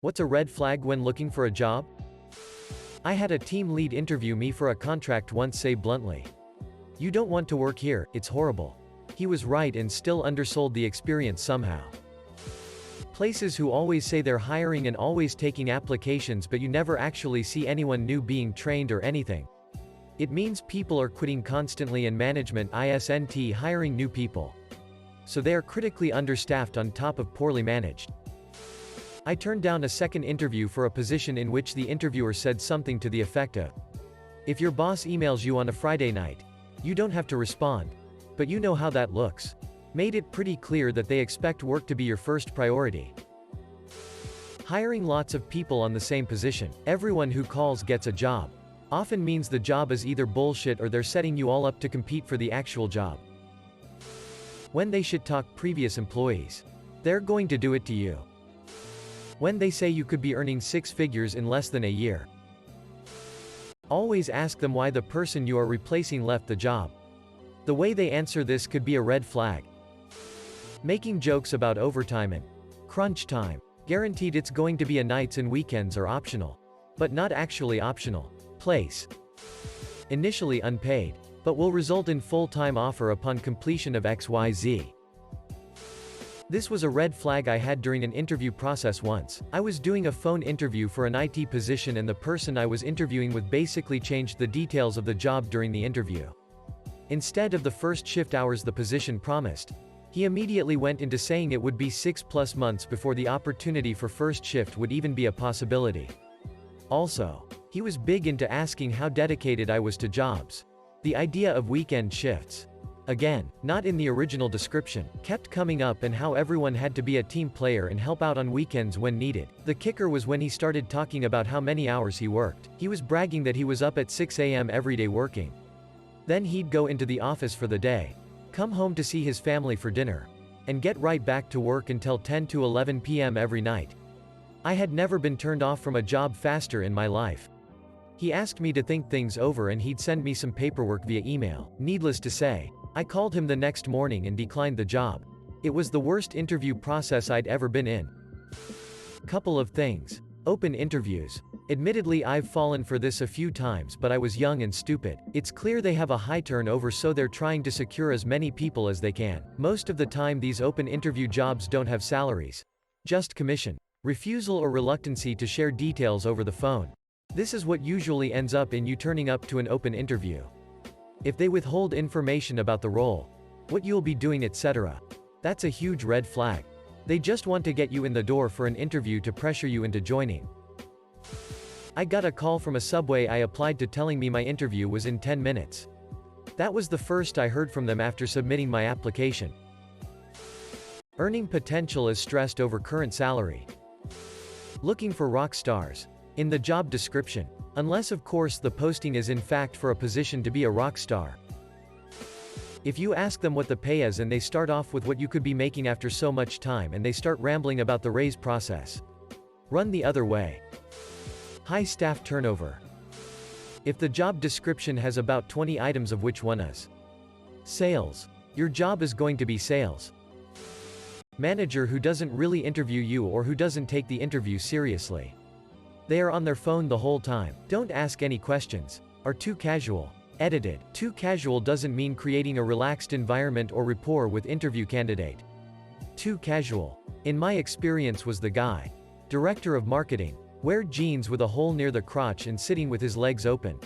What's a red flag when looking for a job? I had a team lead interview me for a contract once say bluntly, "You don't want to work here, it's horrible." He was right and still undersold the experience somehow. Places who always say they're hiring and always taking applications but you never actually see anyone new being trained or anything. It means people are quitting constantly and management isn't hiring new people. So they are critically understaffed on top of poorly managed. I turned down a second interview for a position in which the interviewer said something to the effect of, "If your boss emails you on a Friday night, you don't have to respond. But you know how that looks." Made it pretty clear that they expect work to be your first priority. Hiring lots of people on the same position, everyone who calls gets a job, often means the job is either bullshit or they're setting you all up to compete for the actual job. When they shit talk previous employees, they're going to do it to you. When they say you could be earning 6 figures in less than a year, always ask them why the person you are replacing left the job. The way they answer this could be a red flag. Making jokes about overtime and crunch time. Guaranteed it's going to be a nights and weekends are optional. But not actually optional. Place. Initially unpaid. But will result in full-time offer upon completion of XYZ. This was a red flag I had during an interview process once. I was doing a phone interview for an IT position and the person I was interviewing with basically changed the details of the job during the interview. Instead of the first shift hours the position promised, he immediately went into saying it would be 6+ months before the opportunity for first shift would even be a possibility. Also, he was big into asking how dedicated I was to jobs. The idea of weekend shifts, again, not in the original description, kept coming up and how everyone had to be a team player and help out on weekends when needed. The kicker was when he started talking about how many hours he worked. He was bragging that he was up at 6 a.m. every day working. Then he'd go into the office for the day, come home to see his family for dinner, and get right back to work until 10 to 11 p.m. every night. I had never been turned off from a job faster in my life. He asked me to think things over and he'd send me some paperwork via email. Needless to say, I called him the next morning and declined the job. It was the worst interview process I'd ever been in. Couple of things. Open interviews. Admittedly I've fallen for this a few times but I was young and stupid. It's clear they have a high turnover so they're trying to secure as many people as they can. Most of the time these open interview jobs don't have salaries. Just commission. Refusal or reluctancy to share details over the phone. This is what usually ends up in you turning up to an open interview. If they withhold information about the role, what you'll be doing etc., that's a huge red flag. They just want to get you in the door for an interview to pressure you into joining. I got a call from a Subway I applied to telling me my interview was in 10 minutes. That was the first I heard from them after submitting my application. Earning potential is stressed over current salary. Looking for rock stars. In the job description. Unless of course the posting is in fact for a position to be a rock star. If you ask them what the pay is and they start off with what you could be making after so much time and they start rambling about the raise process, run the other way. High staff turnover. If the job description has about 20 items of which one is sales, your job is going to be sales. Manager who doesn't really interview you or who doesn't take the interview seriously. They are on their phone the whole time, don't ask any questions, are too casual. Edited. Too casual doesn't mean creating a relaxed environment or rapport with interview candidate. Too casual, in my experience, was the guy. Director of marketing. Wear jeans with a hole near the crotch and sitting with his legs open.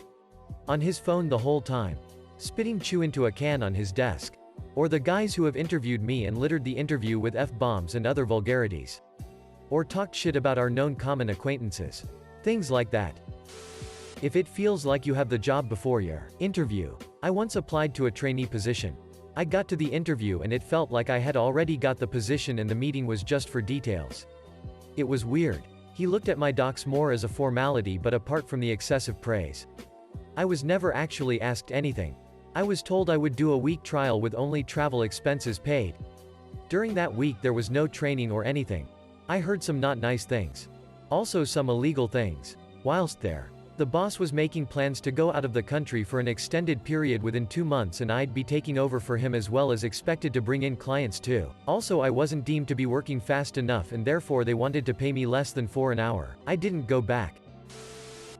On his phone the whole time. Spitting chew into a can on his desk. Or the guys who have interviewed me and littered the interview with F-bombs and other vulgarities. Or talked shit about our known common acquaintances. Things like that. If it feels like you have the job before your interview. I once applied to a trainee position. I got to the interview and it felt like I had already got the position and the meeting was just for details. It was weird. He looked at my docs more as a formality, but apart from the excessive praise. I was never actually asked anything. I was told I would do a week trial with only travel expenses paid. During that week there was no training or anything. I heard some not nice things. Also some illegal things. Whilst there. The boss was making plans to go out of the country for an extended period within 2 months, and I'd be taking over for him, as well as expected to bring in clients too. Also, I wasn't deemed to be working fast enough, and therefore they wanted to pay me less than $4 an hour. I didn't go back.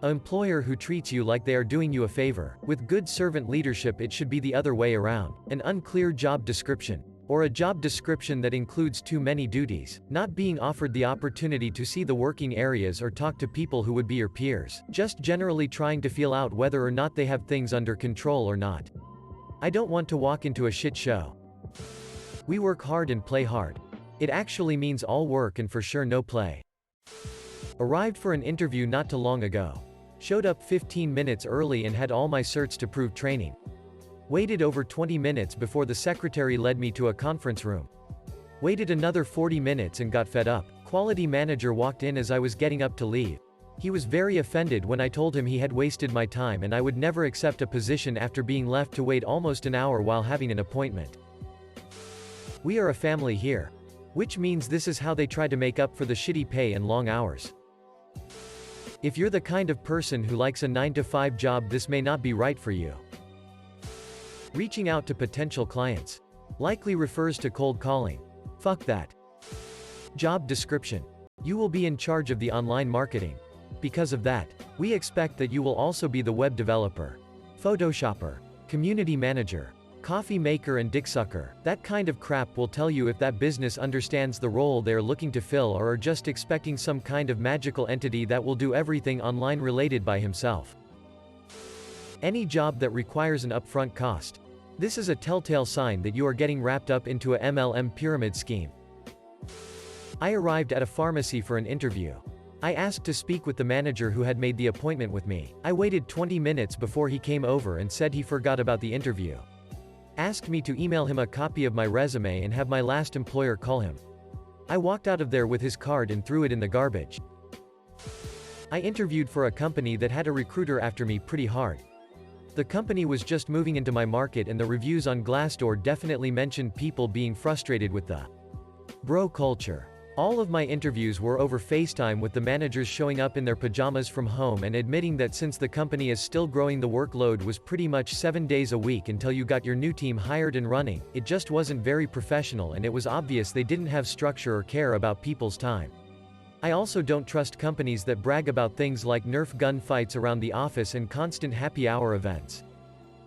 An employer who treats you like they are doing you a favor. With good servant leadership, it should be the other way around. An unclear job description, or a job description that includes too many duties, not being offered the opportunity to see the working areas or talk to people who would be your peers, just generally trying to feel out whether or not they have things under control or not. I don't want to walk into a shit show. We work hard and play hard. It actually means all work and for sure no play. Arrived for an interview not too long ago. Showed up 15 minutes early and had all my certs to prove training. Waited over 20 minutes before the secretary led me to a conference room. Waited another 40 minutes and got fed up. Quality manager walked in as I was getting up to leave. He was very offended when I told him he had wasted my time and I would never accept a position after being left to wait almost an hour while having an appointment. We are a family here. Which means this is how they try to make up for the shitty pay and long hours. If you're the kind of person who likes a 9-to-5 job, this may not be right for you. Reaching out to potential clients. Likely refers to cold calling. Fuck that. Job description. You will be in charge of the online marketing. Because of that, we expect that you will also be the web developer, Photoshopper, community manager, coffee maker and dick sucker. That kind of crap will tell you if that business understands the role they are looking to fill or are just expecting some kind of magical entity that will do everything online related by himself. Any job that requires an upfront cost. This is a telltale sign that you are getting wrapped up into a MLM pyramid scheme. I arrived at a pharmacy for an interview. I asked to speak with the manager who had made the appointment with me. I waited 20 minutes before he came over and said he forgot about the interview. Asked me to email him a copy of my resume and have my last employer call him. I walked out of there with his card and threw it in the garbage. I interviewed for a company that had a recruiter after me pretty hard. The company was just moving into my market and the reviews on Glassdoor definitely mentioned people being frustrated with the bro culture. All of my interviews were over FaceTime, with the managers showing up in their pajamas from home and admitting that since the company is still growing, the workload was pretty much 7 days a week until you got your new team hired and running. It just wasn't very professional and it was obvious they didn't have structure or care about people's time. I also don't trust companies that brag about things like Nerf gun fights around the office and constant happy hour events.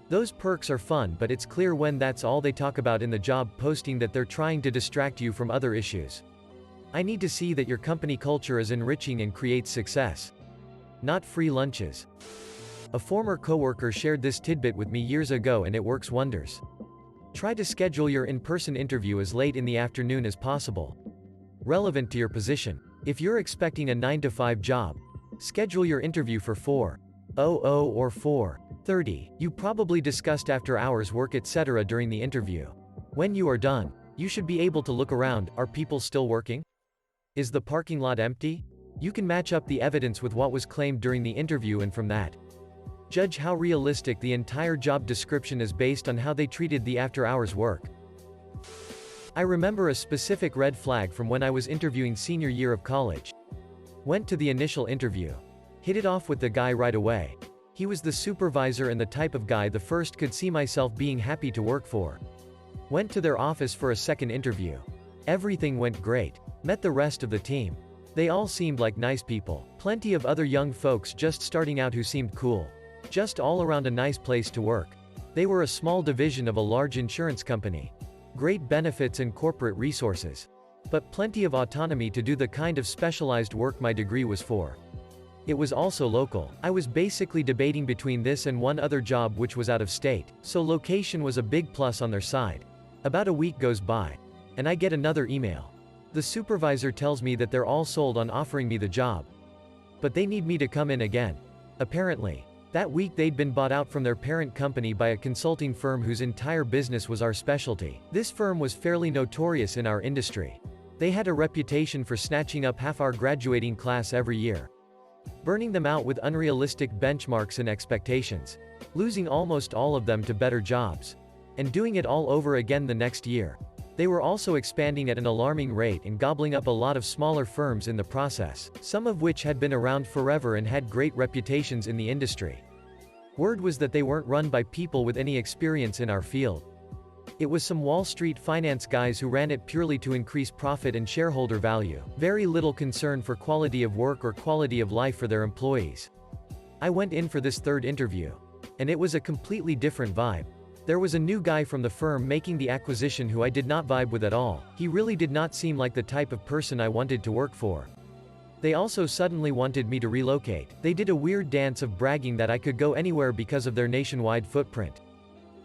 Those perks are fun, but it's clear when that's all they talk about in the job posting that they're trying to distract you from other issues. I need to see that your company culture is enriching and creates success. Not free lunches. A former coworker shared this tidbit with me years ago and it works wonders. Try to schedule your in-person interview as late in the afternoon as possible. Relevant to your position. If you're expecting a 9-to-5 job, schedule your interview for 4:00 or 4:30. You probably discussed after hours work etc. during the interview. When you are done, you should be able to look around. Are people still working? Is the parking lot empty? You can match up the evidence with what was claimed during the interview and from that, judge how realistic the entire job description is based on how they treated the after-hours work. I remember a specific red flag from when I was interviewing senior year of college. Went to the initial interview. Hit it off with the guy right away. He was the supervisor and the type of guy the first could see myself being happy to work for. Went to their office for a second interview. Everything went great. Met the rest of the team. They all seemed like nice people. Plenty of other young folks just starting out who seemed cool. Just all around a nice place to work. They were a small division of a large insurance company. Great benefits and corporate resources. But plenty of autonomy to do the kind of specialized work my degree was for. It was also local. I was basically debating between this and one other job which was out of state, so location was a big plus on their side. About a week goes by, and I get another email. The supervisor tells me that they're all sold on offering me the job. But they need me to come in again. Apparently, that week they'd been bought out from their parent company by a consulting firm whose entire business was our specialty. This firm was fairly notorious in our industry. They had a reputation for snatching up half our graduating class every year, burning them out with unrealistic benchmarks and expectations, losing almost all of them to better jobs, and doing it all over again the next year. They were also expanding at an alarming rate and gobbling up a lot of smaller firms in the process, some of which had been around forever and had great reputations in the industry. Word was that they weren't run by people with any experience in our field. It was some Wall Street finance guys who ran it purely to increase profit and shareholder value, very little concern for quality of work or quality of life for their employees. I went in for this third interview. And it was a completely different vibe. There was a new guy from the firm making the acquisition who I did not vibe with at all. He really did not seem like the type of person I wanted to work for. They also suddenly wanted me to relocate. They did a weird dance of bragging that I could go anywhere because of their nationwide footprint.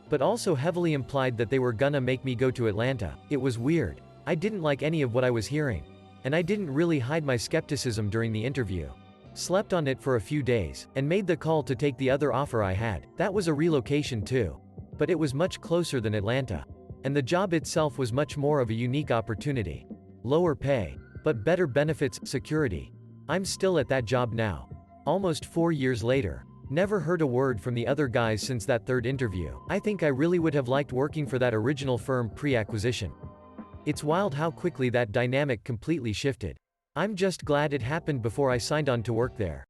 But also heavily implied that they were gonna make me go to Atlanta. It was weird. I didn't like any of what I was hearing. And I didn't really hide my skepticism during the interview. Slept on it for a few days, and made the call to take the other offer I had. That was a relocation too. But it was much closer than Atlanta. And the job itself was much more of a unique opportunity. Lower pay, but better benefits, security. I'm still at that job now. Almost 4 years later. Never heard a word from the other guys since that third interview. I think I really would have liked working for that original firm pre-acquisition. It's wild how quickly that dynamic completely shifted. I'm just glad it happened before I signed on to work there.